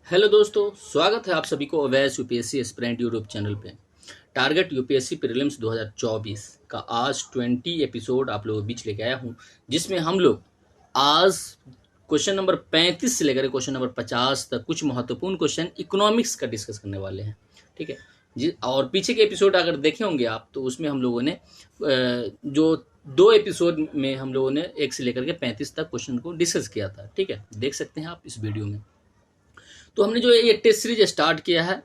Hello दोस्तों, स्वागत है आप सभी को Awais UPSC aspirant YouTube channel पे। टारगेट यूपीएससी प्रीलिम्स 2024 का आज 20 एपिसोड आप लोगों के बीच लेके आया हूँ, जिसमें हम लोग आज क्वेश्चन नंबर 35 से लेकर क्वेश्चन नंबर 50 तक कुछ महत्वपूर्ण क्वेश्चन इकोनॉमिक्स का डिस्कस करने वाले हैं। ठीक है जी। और पीछे के एपिसोड अगर देखे होंगे आप, तो उसमें हम लोगों ने जो 2 एपिसोड में हम लोगों ने 1 से लेकर के 35 तक क्वेश्चन को डिस्कस किया था। ठीक है, देख सकते हैं आप इस वीडियो में। तो हमने जो ये टेस्ट सीरीज स्टार्ट किया है,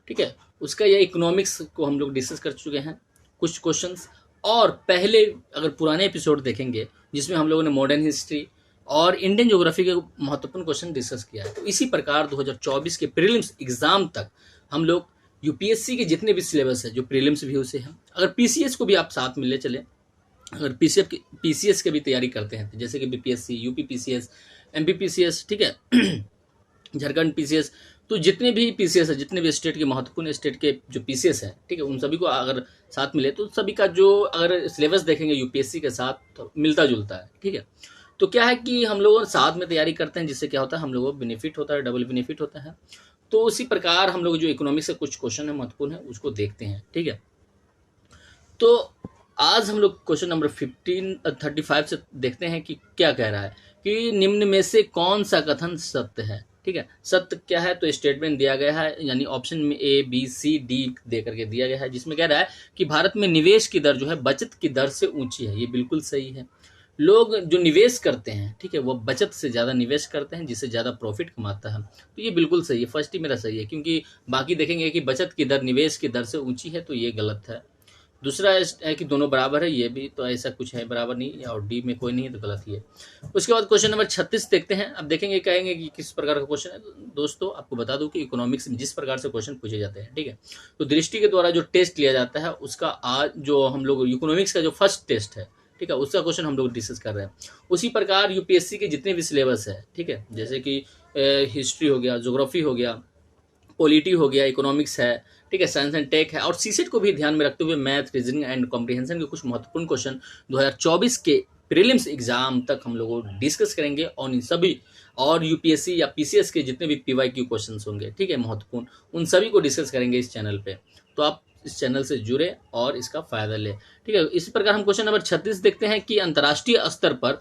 ठीक है, उसका ये इकोनॉमिक्स को हम लोग डिस्कस कर चुके हैं कुछ क्वेश्चंस। और पहले अगर पुराने एपिसोड देखेंगे, जिसमें हम लोगों ने मॉडर्न हिस्ट्री और इंडियन ज्योग्राफी के महत्वपूर्ण क्वेश्चन डिस्कस किया है, तो इसी प्रकार 2024 के प्रीलिम्स एग्जाम तक हम लोग यूपीएससी के जितने भी सिलेबस है, जो प्रीलिम्स भी उसे हैं, अगर पीसीएस को भी आप साथ में ले चले, अगर पीसीएस की भी तैयारी करते हैं, जैसे कि BPSC, UP PCS, MP PCS, ठीक है, झारखंड पीसीएस, तो जितने भी पीसीएस है, जितने भी स्टेट के महत्वपूर्ण स्टेट के जो पीसीएस है, ठीक है, उन सभी को अगर साथ मिले तो सभी का जो अगर सिलेबस देखेंगे यूपीएससी के साथ, तो मिलता जुलता है। ठीक है, तो क्या है कि हम लोग साथ में तैयारी करते हैं, जिससे क्या होता है, हम लोगों को बेनिफिट होता है, डबल बेनिफिट होता है। तो उसी प्रकार हम लोग जो इकोनॉमिक्स के कुछ क्वेश्चन है महत्वपूर्ण है, उसको देखते हैं। ठीक है, तो आज हम लोग क्वेश्चन नंबर 35 से देखते हैं कि क्या कह रहा है कि निम्न में से कौन सा कथन सत्य है। ठीक है, सत्य क्या है, तो स्टेटमेंट दिया गया है, यानी ऑप्शन में ए बी सी डी दे करके दिया गया है, जिसमें कह रहा है कि भारत में निवेश की दर जो है बचत की दर से ऊंची है। ये बिल्कुल सही है। लोग जो निवेश करते हैं, ठीक है, वो बचत से ज़्यादा निवेश करते हैं, जिससे ज़्यादा प्रॉफिट कमाता है। तो ये बिल्कुल सही है, फर्स्ट ही मेरा सही है, क्योंकि बाकी देखेंगे कि बचत की दर निवेश की दर से ऊंची है, तो ये गलत है। दूसरा है कि दोनों बराबर है, ये भी तो ऐसा कुछ है बराबर नहीं, और डी में कोई नहीं है, तो गलत ही है। उसके बाद क्वेश्चन नंबर 36 देखते हैं। अब देखेंगे, कहेंगे कि किस प्रकार का क्वेश्चन है। दोस्तों, आपको बता दूं कि इकोनॉमिक्स में जिस प्रकार से क्वेश्चन पूछे जाते हैं, ठीक है, तो दृष्टि के द्वारा जो टेस्ट लिया जाता है, उसका आज जो हम लोग इकोनॉमिक्स का जो फर्स्ट टेस्ट है, ठीक है, उसका क्वेश्चन हम लोग डिस्कस कर रहे हैं। उसी प्रकार यूपीएससी के जितने भी सिलेबस है, ठीक है, जैसे कि हिस्ट्री हो गया, ज्योग्राफी हो गया, पॉलिटी हो गया, इकोनॉमिक्स है, ठीक है, साइंस एंड टेक है, और सीसेट को भी ध्यान में रखते हुए मैथ, रीजनिंग एंड कॉम्प्रिहेंशन के कुछ महत्वपूर्ण क्वेश्चन 2024 के प्रीलिम्स एग्जाम तक हम लोग डिस्कस करेंगे। और इन सभी और यूपीएससी या पीसीएस के जितने भी पीवाईक्यू क्वेश्चंस होंगे, ठीक है, महत्वपूर्ण, उन सभी को डिस्कस करेंगे इस चैनल पे। तो आप इस चैनल से जुड़े और इसका फायदा लें। ठीक है, इसी प्रकार हम क्वेश्चन नंबर 36 देखते हैं कि अंतर्राष्ट्रीय स्तर पर,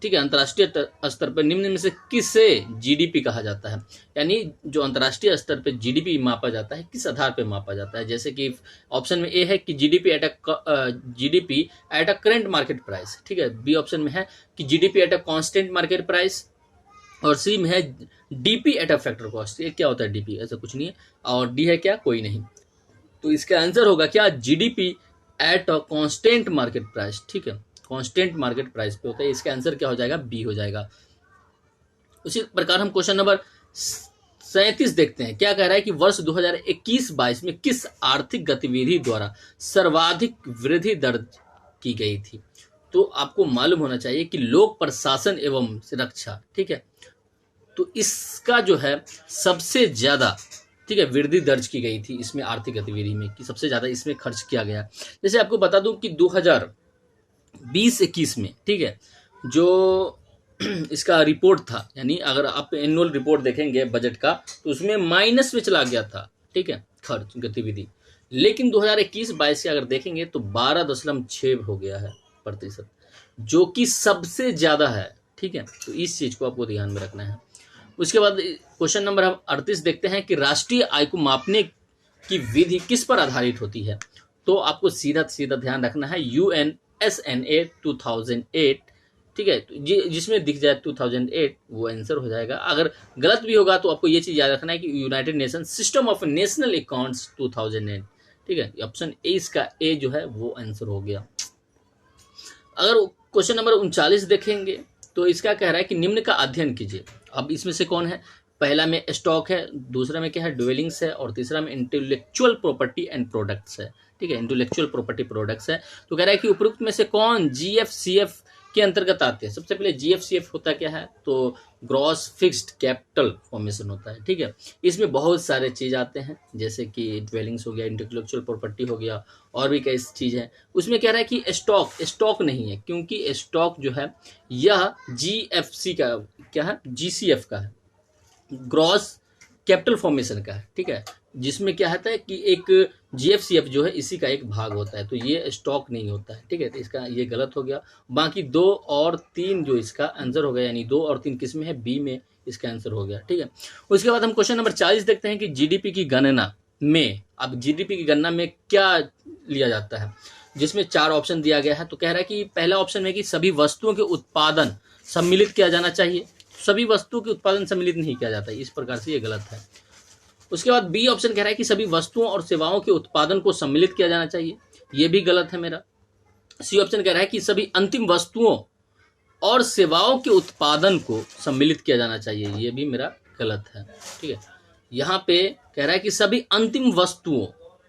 ठीक है, अंतर्राष्ट्रीय स्तर पर निम्न में से किसे जीडीपी कहा जाता है, यानी जो अंतर्राष्ट्रीय स्तर पर जीडीपी मापा जाता है, किस आधार पर मापा जाता है। जैसे कि ऑप्शन में ए है कि GDP at a current market price, ठीक है, बी ऑप्शन में है कि GDP at a constant market price, और सी में है DP eight a factor cost. ये क्या होता है डीपी, ऐसा कुछ नहीं है। और डी है क्या, कोई नहीं। तो इसका आंसर होगा क्या, GDP at a constant market price. ठीक है, कांस्टेंट मार्केट प्राइस पे होता है। इसका आंसर क्या हो जाएगा, बी हो जाएगा। उसी प्रकार हम क्वेश्चन नंबर 37 देखते हैं। क्या कह रहा है कि वर्ष 2021-22 में किस आर्थिक गतिविधि द्वारा सर्वाधिक वृद्धि दर्ज की गई थी। तो आपको मालूम होना चाहिए कि लोक प्रशासन एवं सुरक्षा, ठीक है, तो इसका जो है सबसे ज्यादा, ठीक है, वृद्धि दर्ज की गई थी इसमें, आर्थिक गतिविधि में, कि सबसे ज्यादा इसमें खर्च किया गया। जैसे आपको बता दूं कि 2020-21 में, ठीक है, जो इसका रिपोर्ट था, यानी अगर आप एनुअल रिपोर्ट देखेंगे बजट का, तो उसमें माइनस में चला गया था, ठीक है, खर्च गतिविधि। लेकिन 2021-22 से अगर देखेंगे तो 12.6 हो गया है प्रतिशत, जो कि सबसे ज्यादा है। ठीक है, तो इस चीज को आपको ध्यान में रखना है। उसके बाद क्वेश्चन नंबर हम 38 देखते हैं कि राष्ट्रीय आय को मापने की विधि किस पर आधारित होती है। तो आपको सीधा सीधा ध्यान रखना है UNSNA 2008, ठीक है, तो जिसमें दिख जाए 2008 वो आंसर हो जाएगा। अगर गलत भी होगा तो आपको ये चीज याद रखना है कि United nation system of national accounts 2008, ठीक है, ऑप्शन ए, इसका ए जो है वो आंसर हो गया। अगर क्वेश्चन नंबर 39 देखेंगे तो इसका कह रहा है कि निम्न का अध्ययन कीजिए। अब इसमें से कौन है, पहला में स्टॉक है, दूसरा में क्या है, ड्वेलिंग्स है, और तीसरा में इंटेलेक्चुअल प्रॉपर्टी एंड प्रोडक्ट्स है। ठीक है, इंटेलेक्चुअल प्रॉपर्टी प्रोडक्ट्स है। तो कह रहा है कि उपरोक्त में से कौन जीएफसीएफ के अंतर्गत आते हैं। सबसे पहले जीएफसीएफ होता क्या है, तो ग्रॉस फिक्स्ड कैपिटल फॉर्मेशन होता है। ठीक है, इसमें बहुत सारे चीज आते हैं, जैसे कि ड्वेलिंग्स हो गया, इंटेलेक्चुअल प्रॉपर्टी हो गया, और भी कई चीज है। उसमें कह रहा है कि स्टॉक नहीं है, क्योंकि स्टॉक जो है यह जीएफसी का क्या है, जीसीएफ का है, ग्रॉस कैपिटल फॉर्मेशन का है, ठीक है, जिसमें क्या होता है कि एक जीएफसीएफ जो है इसी का एक भाग होता है, तो ये स्टॉक नहीं होता है, ठीक है। तो इसका ये गलत हो गया। बाकी 2 और 3 जो इसका आंसर हो गया, यानी 2 और 3 किस में है, बी में इसका आंसर हो गया, ठीक है। उसके बाद हम क्वेश्चन नंबर 40 देखते हैं कि जीडीपी की गणना में, अब जीडीपी की गणना में क्या लिया जाता है, जिसमें 4 ऑप्शन दिया गया है। तो कह रहा है कि पहला ऑप्शन है कि सभी वस्तुओं के उत्पादन सम्मिलित किया जाना चाहिए। सभी वस्तुओं के उत्पादन सम्मिलित नहीं किया जाता है, इस प्रकार से ये गलत है। उसके बाद बी ऑप्शन कह रहा है कि सभी वस्तुओं और सेवाओं के उत्पादन को सम्मिलित किया जाना चाहिए, ये भी गलत है मेरा। सी ऑप्शन कह रहा है कि सभी अंतिम वस्तुओं और सेवाओं के उत्पादन को सम्मिलित किया जाना चाहिए, ये भी मेरा गलत है, ठीक है। यहाँ पे कह रहा है कि सभी अंतिम वस्तुओं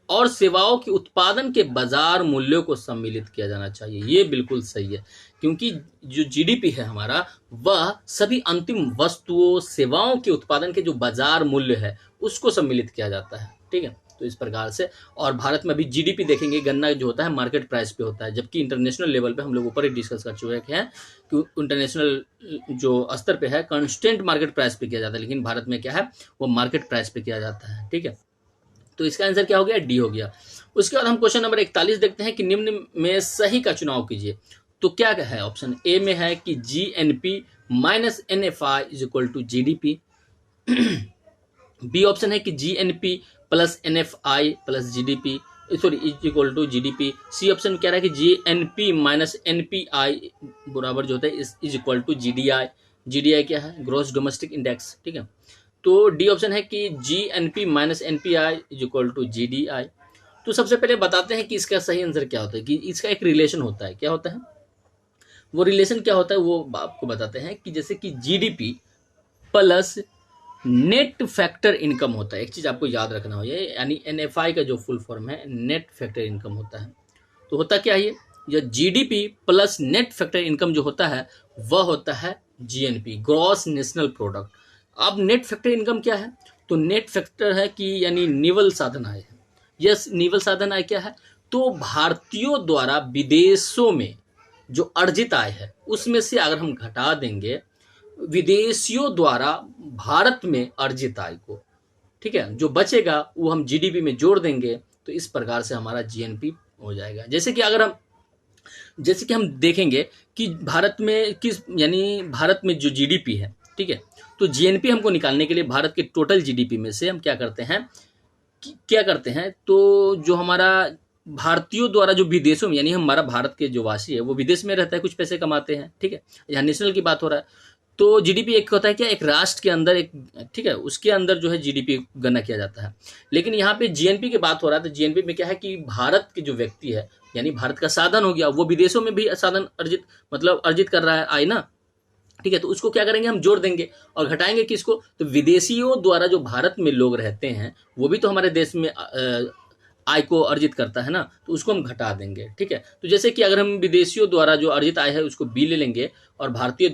और सेवाओं के उत्पादन के बाजार मूल्यों को सम्मिलित किया जाना चाहिए, ये बिल्कुल सही है, क्योंकि जो जीडीपी है हमारा वह सभी अंतिम वस्तुओं सेवाओं के उत्पादन के जो बाजार मूल्य है उसको सम्मिलित किया जाता है, ठीक है। तो इस प्रकार से, और भारत में अभी जीडीपी देखेंगे, गन्ना जो होता है मार्केट प्राइस पे होता है, जबकि इंटरनेशनल लेवल पे हम लोग ऊपर ही डिस्कस कर चुके हैं कि इंटरनेशनल जो स्तर पे है कांस्टेंट मार्केट प्राइस पे किया जाता है, लेकिन भारत में क्या है वो मार्केट प्राइस पे किया जाता है, ठीक है। तो इसका आंसर क्या हो गया, डी हो गया। उसके बाद हम क्वेश्चन नंबर 41 देखते हैं कि निम्न में सही का चुनाव कीजिए। तो क्या है, ऑप्शन ए में है कि GNP minus NFI is equal to GDP. B option है कि GNP plus NFI plus GDP, sorry is equal to GDP. C option कह रहा है कि जीएनपी माइनस एनपीआई बराबर जो होता है is equal to GDI. GDI क्या है, ग्रॉस डोमेस्टिक इंडेक्स, ठीक है। तो डी ऑप्शन है कि GNP minus NPI is equal to GDI. तो सबसे पहले बताते हैं कि इसका सही आंसर क्या होता है, कि इसका एक रिलेशन होता है, क्या होता है वो रिलेशन, क्या होता है वो आपको बताते हैं कि जैसे कि GDP plus net factor income होता है। एक चीज आपको याद रखना हो, ये यानी एनएफआई का जो फुल फॉर्म है नेट फैक्टर इनकम होता है। तो होता क्या है ये GDP plus net factor income जो होता है वह होता है जीएनपी, ग्रॉस नेशनल प्रोडक्ट। अब नेट फैक्टर इनकम क्या है, तो नेट फैक्टर है कि यानी निवल साधन आय है। यस, निवल साधन आय क्या है, तो भारतीयों द्वारा विदेशों में जो अर्जित आय है उसमें से अगर हम घटा देंगे विदेशियों द्वारा भारत में अर्जित आय को, ठीक है, जो बचेगा वो हम जीडीपी में जोड़ देंगे, तो इस प्रकार से हमारा जीएनपी हो जाएगा। जैसे कि हम देखेंगे कि भारत में यानी भारत में जो जीडीपी है, ठीक है, तो जीएनपी हमको निकालने के लिए भारत के टोटल जीडीपी में से हम क्या करते हैं तो जो हमारा भारतीयों द्वारा जो विदेशों में, यानी हमारा भारत के जो वासी है वो विदेश में रहता है, कुछ पैसे कमाते हैं, ठीक है, यहाँ नेशनल की बात हो रहा है। तो जीडीपी एक होता है क्या, एक राष्ट्र के अंदर एक, ठीक है, उसके अंदर जो है जीडीपी गणना किया जाता है। लेकिन यहाँ पे जीएनपी की बात हो रहा है, तो जीएनपी में क्या है कि भारत के जो व्यक्ति है यानी भारत का साधन हो गया, वो विदेशों में भी साधन अर्जित कर रहा है आय ना, ठीक है। तो उसको क्या करेंगे, हम जोड़ देंगे और घटाएंगे किसको, तो विदेशियों द्वारा जो भारत में लोग रहते हैं वो भी तो हमारे देश में आय को अर्जित करता है ना, तो उसको हम घटा देंगे, ठीक है। तो जैसे कि अगर हम विदेशियों द्वारा जो अर्जित आय है उसको बी ले लेंगे और भारतीयों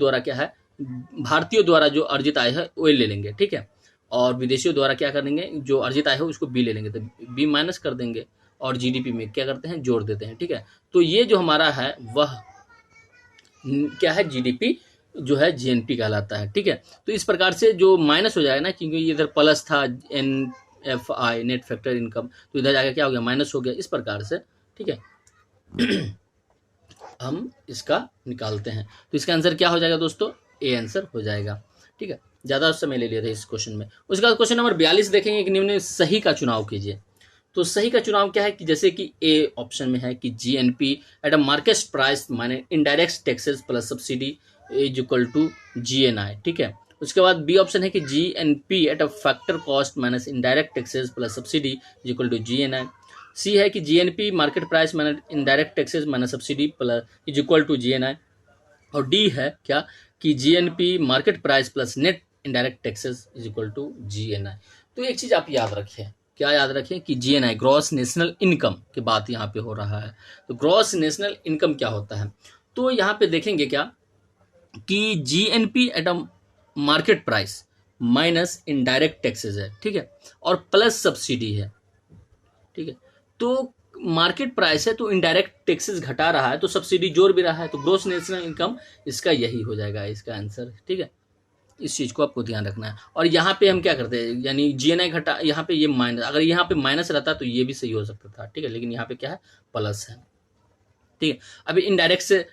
द्वारा जो अर्जित आय है वो ले लेंगे, ठीक है, और विदेशियों द्वारा क्या करेंगे, जो अर्जित आय है उसको बी ले लेंगे, तो बी माइनस कर देंगे और जीडीपी में क्या करते हैं, जोड़ देते हैं, ठीक है। तो ये जो हमारा है वह क्या है, जीडीपी जो है जीएनपी कहलाता है, ठीक है। तो इस प्रकार से जो माइनस हो जाएगा ना, क्योंकि इधर प्लस था एनएफआई नेट फैक्टर इनकम, तो इधर जाकर क्या हो गया, माइनस हो गया, इस प्रकार से, ठीक है। हम इसका निकालते हैं, तो इसका आंसर क्या हो जाएगा दोस्तों, ए आंसर हो जाएगा, ठीक है। ज़्यादा समय ले लिया था इस क्वेश्चन में। उसके बाद क्वेश्चन नंबर 42 देखेंगे कि निम्न में सही का चुनाव कीजिए। तो सही का चुनाव क्या है कि जैसे कि ए ऑप्शन में है कि GNP at a market price माने indirect taxes plus subsidy is equal to GNI, ठीक है। उसके बाद बी ऑप्शन है कि GNP at a factor cost minus indirect taxes plus subsidy is equal to GNI. C है कि GNP market price minus indirect taxes minus subsidy plus is equal to GNI. और D है क्या कि GNP market price plus net indirect taxes is equal to GNI. तो एक चीज आप याद रखें, क्या याद रखें कि जीएनआई ग्रॉस नेशनल इनकम की बात यहाँ पे हो रहा है। तो ग्रॉस नेशनल इनकम क्या होता है, तो यहाँ पे देखेंगे क्या कि GNP at a market price minus indirect taxes है, ठीक है, और प्लस सब्सिडी है, ठीक है। तो मार्केट प्राइस है तो इनडायरेक्ट टैक्सेस घटा रहा है तो सब्सिडी जोड़ भी रहा है, तो ग्रॉस नेशनल इनकम इसका यही हो जाएगा इसका आंसर, ठीक है। इस चीज़ को आपको ध्यान रखना है। और यहाँ पे हम क्या करते हैं, यानी जीएनआई घटा, यहाँ पे ये माइनस, अगर यहाँ पे माइनस रहता तो ये भी सही हो सकता था, ठीक है, लेकिन यहाँ पे क्या है, प्लस है, ठीक है। अभी इनडायरेक्ट से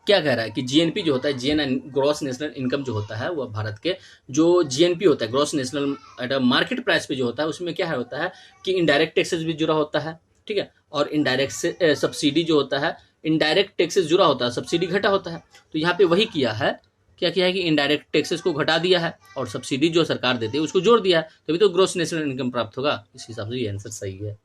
क्या कह रहा है कि जीएनपी जो होता है, जीएन ग्रॉस नेशनल इनकम जो होता है, वह भारत के जो जीएनपी होता है, gross national eight market price पे जो होता है, उसमें क्या होता है कि इनडायरेक्ट टैक्सेस भी जुड़ा होता है, ठीक है, और इनडायरेक्ट से सब्सिडी जो होता है, इनडायरेक्ट टैक्सेस जुड़ा होता है, सब्सिडी घटा होता है। तो यहाँ पे वही किया है, क्या किया है कि इनडायरेक्ट टैक्सेस को घटा दिया है और सब्सिडी जो सरकार देती है उसको जोड़ दिया है, तभी तो ग्रॉस नेशनल इनकम प्राप्त होगा। इस हिसाब से ये आंसर सही है।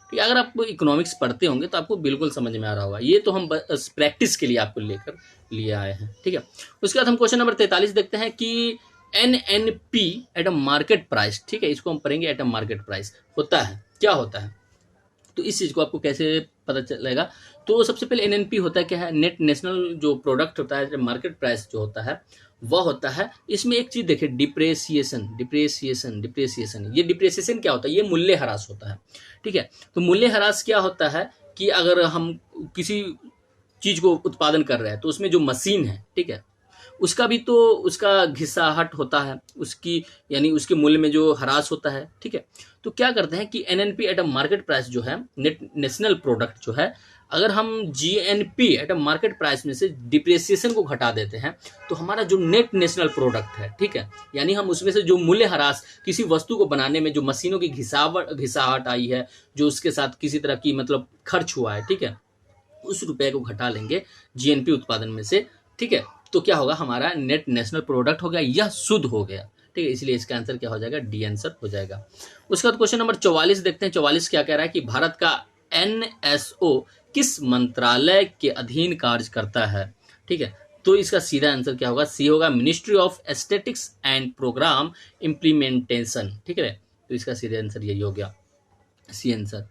ठीक है, अगर आप इकोनॉमिक्स पढ़ते होंगे तो आपको बिल्कुल समझ में आ रहा होगा। ये तो हम बस प्रैक्टिस के लिए आपको लेकर लिए आए हैं, ठीक है। उसके बाद हम क्वेश्चन नंबर 43 देखते हैं कि NNP eight a market price, ठीक है, इसको हम पढ़ेंगे एट अ मार्केट प्राइस होता है, क्या होता है, तो इस चीज़ को आपको कैसे पता चलेगा। तो सबसे पहले NNP होता है क्या है, नेट नेशनल जो प्रोडक्ट होता है, मार्केट प्राइस जो होता है वह होता है, इसमें एक चीज देखिए, डिप्रेसिएशन डिप्रेसिएशन डिप्रेसिएशन। ये डिप्रेसिएशन क्या होता है, ये मूल्य ह्रास होता है, ठीक है। तो मूल्य ह्रास क्या होता है कि अगर हम किसी चीज को उत्पादन कर रहे हैं तो उसमें जो मशीन है, ठीक है, उसका भी तो उसका घिसाहट होता है, उसकी यानी उसके मूल्य में जो ह्रास होता है, ठीक है। तो क्या करते हैं कि NNP eight a market price जो है, नेट नेशनल प्रोडक्ट जो है, अगर हम GNP eight a market price में से डिप्रेसिएशन को घटा देते हैं तो हमारा जो नेट नेशनल प्रोडक्ट है, ठीक है, यानी हम उसमें से जो मूल्य ह्रास किसी वस्तु को बनाने में जो मशीनों की घिसाहट आई है, जो उसके साथ किसी तरह की मतलब खर्च हुआ है, ठीक है, उस रुपए को घटा लेंगे GNP उत्पादन में से, ठीक है। तो क्या होगा, हमारा नेट नेशनल प्रोडक्ट हो गया, यह शुद्ध हो गया, ठीक है। इसलिए इसका आंसर क्या हो जाएगा, डी आंसर हो जाएगा। उसके बाद क्वेश्चन नंबर 44 देखते हैं। 44 क्या कह रहा है कि भारत का NSO किस मंत्रालय के अधीन कार्य करता है, ठीक है। तो इसका सीधा आंसर क्या होगा, सी होगा, ministry of aesthetics and programme implementation, ठीक है। तो इसका सीधा आंसर यही हो गया, सी आंसर।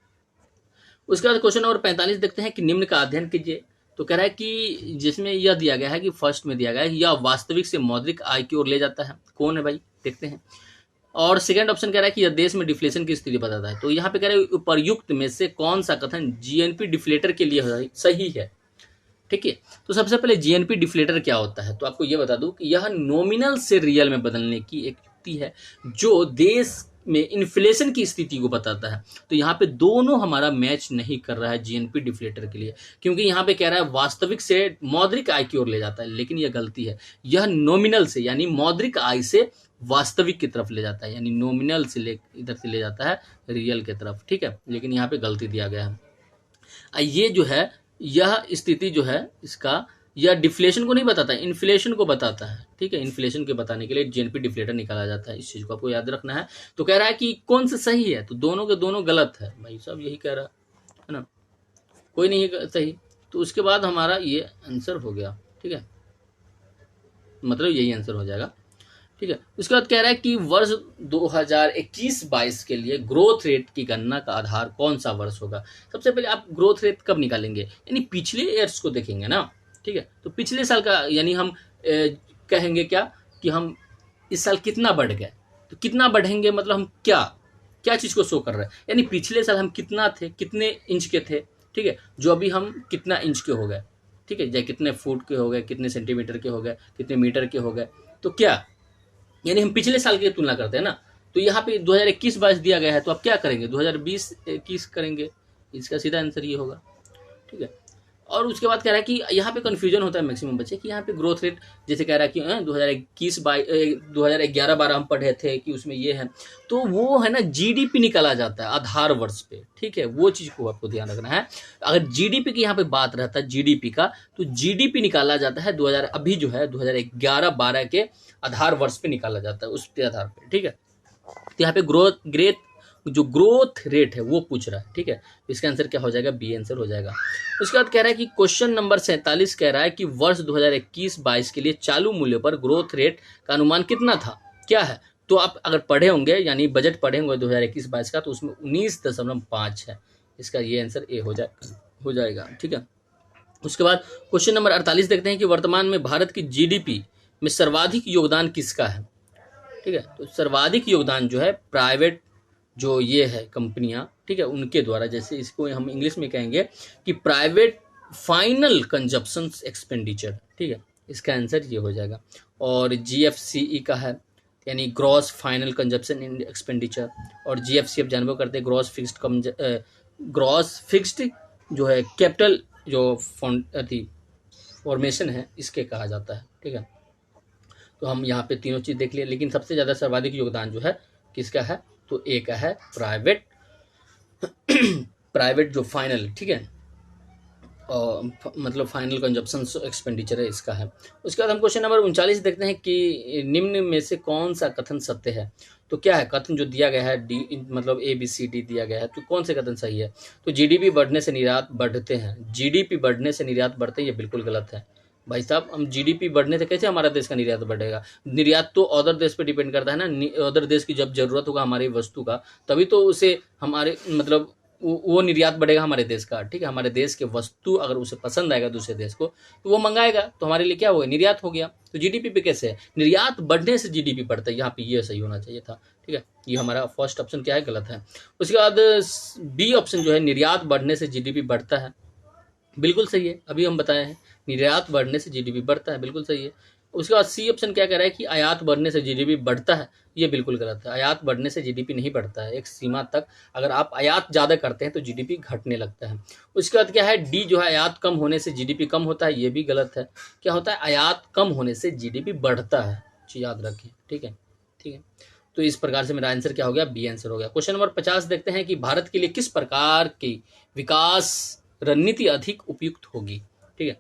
उसके बाद क्वेश्चन नंबर 45 देखते हैं कि निम्न का अध्ययन कीजिए। तो कह रहा है कि जिसमें यह दिया गया है कि फर्स्ट में दिया गया है, यह वास्तविक से मौद्रिक आय की ओर ले जाता है, कौन है भाई, देखते हैं। और सेकंड ऑप्शन कह रहा है कि यह देश में डिफ्लेशन की स्थिति बताता है। तो यहाँ पे कह रहा है उपर्युक्त में से कौन सा कथन GNP डिफ्लेटर के लिए सही है, ठीक है। तो सबसे पहले GNP डिफ्लेटर क्या होता है, तो आपको यह बता दूं कि यह नॉमिनल से रियल में बदलने की एक युक्ति है जो देश में इन्फ्लेशन की स्थिति को बताता है। तो यहाँ पे दोनों हमारा मैच नहीं कर रहा है GNP डिफ्लेटर के लिए, क्योंकि यहाँ पे कह रहा है वास्तविक से मौद्रिक आय की ओर ले जाता है, लेकिन यह गलती है। यह नॉमिनल से यानी मौद्रिक आय से वास्तविक की तरफ ले जाता है, यानी नॉमिनल से इधर से ले जाता है रियल की तरफ, ठीक है, लेकिन यहाँ पे गलती दिया गया है। ये जो है, यह स्थिति जो है इसका, यह डिफ्लेशन को नहीं बताता है, इन्फ्लेशन को बताता है, ठीक है। इन्फ्लेशन के बताने के लिए GNP डिफ्लेटर निकाला जाता है, इस चीज को आपको याद रखना है। तो कह रहा है कि कौन सा सही है, तो दोनों के दोनों गलत है भाई साहब, यही कह रहा है ना, कोई नहीं है सही। तो उसके बाद हमारा ये आंसर हो गया, ठीक है, मतलब यही आंसर हो जाएगा, ठीक है। उसके बाद कह रहा है कि वर्ष 2021-22 के लिए ग्रोथ रेट की गणना का आधार कौन सा वर्ष होगा। सबसे पहले आप ग्रोथ रेट कब निकालेंगे, यानी पिछले ईयर्स को देखेंगे ना, ठीक है। तो पिछले साल का यानी हम कहेंगे क्या कि हम इस साल कितना बढ़ गए, तो कितना बढ़ेंगे मतलब हम क्या क्या चीज को शो कर रहे हैं, यानी पिछले साल हम कितना थे, कितने इंच के थे, ठीक है, जो अभी हम कितना इंच के हो गए, ठीक है, चाहे कितने फुट के हो गए, कितने सेंटीमीटर के हो गए, कितने मीटर के हो गए, तो क्या यानी हम पिछले साल की तुलना करते हैं ना। तो यहाँ पे 2021-22 दिया गया है, तो आप क्या करेंगे, 2020-21 करेंगे, इसका सीधा आंसर ये होगा, ठीक है। और उसके बाद कह रहा है कि यहाँ पे कंफ्यूजन होता है मैक्सिमम बच्चे कि यहाँ पे ग्रोथ रेट, जैसे कह रहा है कि 2011-12 हम पढ़े थे कि उसमें ये है, तो वो है ना GDP निकाला जाता है आधार वर्ष पे, ठीक है, वो चीज को आपको ध्यान रखना है। अगर GDP की यहाँ पे बात रहता है, GDP का, तो GDP निकाला जाता है 2000 अभी जो है 2011-12 के आधार वर्ष पे निकाला जाता है, उसके आधार पे, ठीक है। तो यहाँ पे जो ग्रोथ रेट है वो पूछ रहा है, ठीक है, इसका आंसर क्या हो जाएगा, बी आंसर हो जाएगा। उसके बाद कह रहा है कि क्वेश्चन नंबर 47 कह रहा है कि वर्ष 2021-22 के लिए चालू मूल्य पर ग्रोथ रेट का अनुमान कितना था, क्या है। तो आप अगर पढ़े होंगे, यानी बजट पढ़े होंगे 2021-22 का, तो उसमें 19.5 है, इसका ये आंसर ए हो जाएगा, ठीक है। उसके बाद क्वेश्चन नंबर 48 देखते हैं कि वर्तमान में भारत की GDP में सर्वाधिक योगदान किसका है, ठीक है। तो सर्वाधिक योगदान जो है प्राइवेट जो ये है कंपनियां, ठीक है, उनके द्वारा, जैसे इसको हम इंग्लिश में कहेंगे कि प्राइवेट फाइनल कंजप्शन एक्सपेंडिचर, ठीक है, इसका आंसर ये हो जाएगा। और GFCE का है यानी ग्रॉस फाइनल कंजप्शन इन एक्सपेंडिचर, और GFC आप जानबो करते हैं ग्रॉस फिक्स्ड जो है कैपिटल जो फॉर्मेशन है इसके कहा जाता है। ठीक है, तो हम यहाँ पे तीनों चीज़ देख लिए, लेकिन सबसे ज़्यादा सर्वाधिक योगदान जो है किसका है, तो ए का है प्राइवेट प्राइवेट जो फाइनल, ठीक है, मतलब फाइनल कंजप्शन एक्सपेंडिचर है इसका है। उसके बाद हम क्वेश्चन नंबर 39 देखते हैं कि निम्न में से कौन सा कथन सत्य है। तो क्या है कथन जो दिया गया है, डी मतलब ABCD दिया गया है, तो कौन से कथन सही है। तो GDP बढ़ने से निर्यात बढ़ते हैं, GDP बढ़ने से निर्यात बढ़ते हैं, ये बिल्कुल गलत है भाई साहब। हम GDP बढ़ने से कैसे हमारा देश का निर्यात बढ़ेगा। निर्यात तो अदर देश पे डिपेंड करता है ना, अदर देश की जब जरूरत होगा हमारी वस्तु का तभी तो उसे हमारे मतलब वो निर्यात बढ़ेगा हमारे देश का। ठीक है, हमारे देश के वस्तु अगर उसे पसंद आएगा दूसरे देश को तो वो मंगाएगा, तो हमारे लिए क्या हुआ, निर्यात हो गया। तो GDP पे कैसे है, निर्यात बढ़ने से GDP बढ़ता है, यहाँ पे ये सही होना चाहिए था। ठीक है, ये हमारा फर्स्ट ऑप्शन क्या है, गलत है। उसके बाद B ऑप्शन जो है निर्यात बढ़ने से GDP बढ़ता है, बिल्कुल सही है, अभी हम बताए हैं निर्यात बढ़ने से GDP बढ़ता है, बिल्कुल सही है। उसके बाद C ऑप्शन क्या कह रहा है कि आयात बढ़ने से GDP बढ़ता है, ये बिल्कुल गलत है। आयात बढ़ने से GDP नहीं बढ़ता है, एक सीमा तक अगर आप आयात ज़्यादा करते हैं तो GDP घटने लगता है। उसके बाद क्या है D जो है आयात कम होने से GDP कम होता है, ये भी गलत है। क्या होता है, आयात कम होने से GDP बढ़ता है, याद रखें। ठीक है, ठीक है, तो इस प्रकार से मेरा आंसर क्या हो गया, B आंसर हो गया। क्वेश्चन नंबर 50 देखते हैं कि भारत के लिए किस प्रकार की विकास रणनीति अधिक उपयुक्त होगी। ठीक है,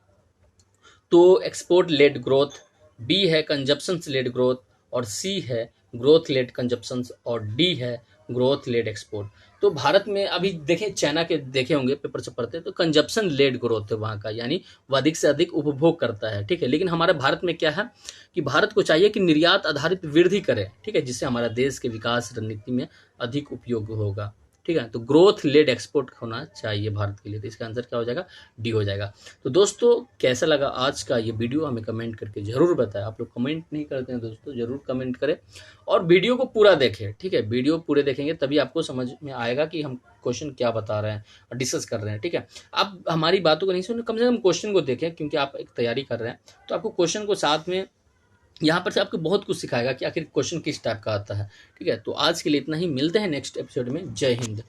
तो एक्सपोर्ट लेड ग्रोथ, B है कंजप्शन लेड ग्रोथ, और C है ग्रोथ लेड कंजप्शन, और D है ग्रोथ लेड एक्सपोर्ट। तो भारत में अभी देखें, चाइना के देखे होंगे पेपर से पढ़ते, तो कंजप्शन लेड ग्रोथ है वहाँ का, यानी वो अधिक से अधिक उपभोग करता है। ठीक है, लेकिन हमारे भारत में क्या है कि भारत को चाहिए कि निर्यात आधारित वृद्धि करे, ठीक है, जिससे हमारा देश के विकास रणनीति में अधिक उपयोग होगा। ठीक है, तो ग्रोथ लेड एक्सपोर्ट होना चाहिए भारत के लिए, तो इसका आंसर क्या हो जाएगा, D हो जाएगा। तो दोस्तों कैसा लगा आज का ये वीडियो हमें कमेंट करके जरूर बताएं। आप लोग कमेंट नहीं करते हैं दोस्तों, जरूर कमेंट करें और वीडियो को पूरा देखें। ठीक है, वीडियो पूरे देखेंगे तभी आपको समझ में आएगा कि हम क्वेश्चन क्या बता रहे हैं और डिस्कस कर रहे हैं। ठीक है, आप हमारी बातों को नहीं सुने, कम से कम क्वेश्चन को देखें, क्योंकि आप एक तैयारी कर रहे हैं तो आपको क्वेश्चन को साथ में यहाँ पर से आपको बहुत कुछ सिखाएगा कि आखिर क्वेश्चन किस टाइप का आता है। ठीक है, तो आज के लिए इतना ही, मिलते हैं नेक्स्ट एपिसोड में। जय हिंद।